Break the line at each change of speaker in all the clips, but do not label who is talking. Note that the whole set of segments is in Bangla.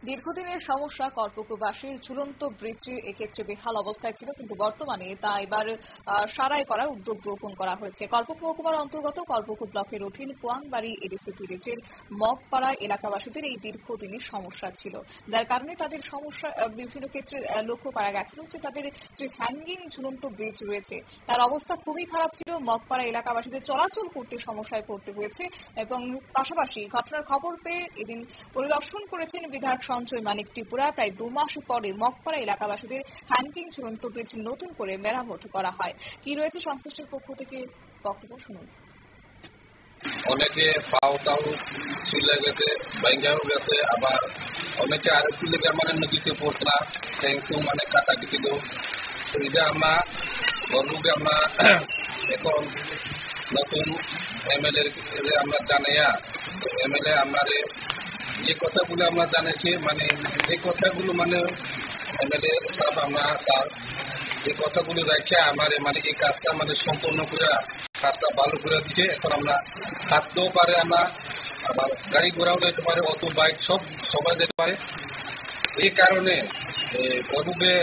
দীর্ঘদিনের সমস্যা কর্পোবাসীর ঝুলন্ত ব্রিজ এক্ষেত্রে বেহাল অবস্থায় ছিল, কিন্তু বর্তমানে তা এবার সারাই করার উদ্যোগ গ্রহণ করা হয়েছে। কল্পক মহকুমার অন্তর্গত কল্পক ব্লকের অধীন পোয়াংবাড়ি এডিসি ব্রিজের মগপাড়া এলাকাবাসীদের এই দীর্ঘদিনের সমস্যা ছিল, যার কারণে তাদের সমস্যা বিভিন্ন ক্ষেত্রে লক্ষ্য করা গেছিল যে তাদের যে হ্যাঙ্গিং ঝুলন্ত ব্রিজ রয়েছে তার অবস্থা খুবই খারাপ ছিল। মগপাড়া এলাকাবাসীদের চলাচল করতে সমস্যায় পড়তে হয়েছে এবং পাশাপাশি ঘটনার খবর পেয়ে এদিন পরিদর্শন করেছেন বিধায়ক সঞ্জয় মানিক ত্রিপুরা। প্রায় 2 মাস পরে মগপাড়া এলাকাবাসীদের হ্যাঙ্গিং ঝুলন্ত ব্রিজ নতুন করে মেরামত করা হয়। কি রয়েছে সংশ্লিষ্টের পক্ষ থেকে বক্তব্য শুনুন।
অনেকে পাও তাও চলে গেছে, ভাঙ্গাও গেছে, আবার অনেকে আর লেগে মানে নদীতে পড়ছে না, ট্যাঙ্কু মানে কাটা দিল। এটা আমরা গর্বকে আমরা এখন নতুন এমএলএ আমরা জানাইয়া এমএলএ আমাদের যে কথাগুলো আমরা জানাইছি, মানে এই কথাগুলো মানে এমএলএ সাহেব আমরা তার এই কথাগুলো রেখে আমার মানে এই কাজটা মানে সম্পূর্ণ করে কাজটা ভালো করে দিচ্ছে। এখন আমরা হাঁটতেও পারে, আমরা আবার গাড়ি ঘোড়াও যেতে পারে, অটো বাইক সবাই যেতে পারে। এই কারণে গর্বে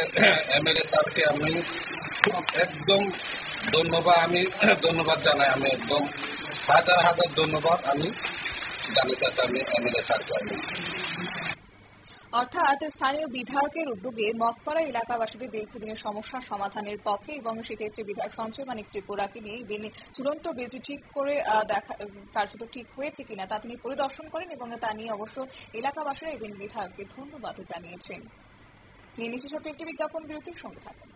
এমএলএ সাহেবকে আমি একদম ধন্যবাদ জানাই। আমি একদম হাজার হাজার ধন্যবাদ আমি জানাতে চাই আমি এমএলএ সাহেবকে।
অর্থাৎ স্থানীয় বিধায়কের উদ্যোগে মগপাড়া এলাকাবাসীদের দীর্ঘদিনের সমস্যার সমাধানের পথে এবং সেক্ষেত্রে বিধায়ক সঞ্জয় মানিক ত্রিপুরাকে নিয়ে দিন ঝুলন্ত ব্রিজ ঠিক করে দেখা কার্যত ঠিক হয়েছে কিনা তা তিনি পরিদর্শন করেন এবং তা নিয়ে অবশ্য এলাকাবাসীরা এদিন বিধায়ককে ধন্যবাদ জানিয়েছেন। নিয়ে নিচ্ছে ছোট্ট একটি বিজ্ঞাপন বিরতির সঙ্গে থাকুন।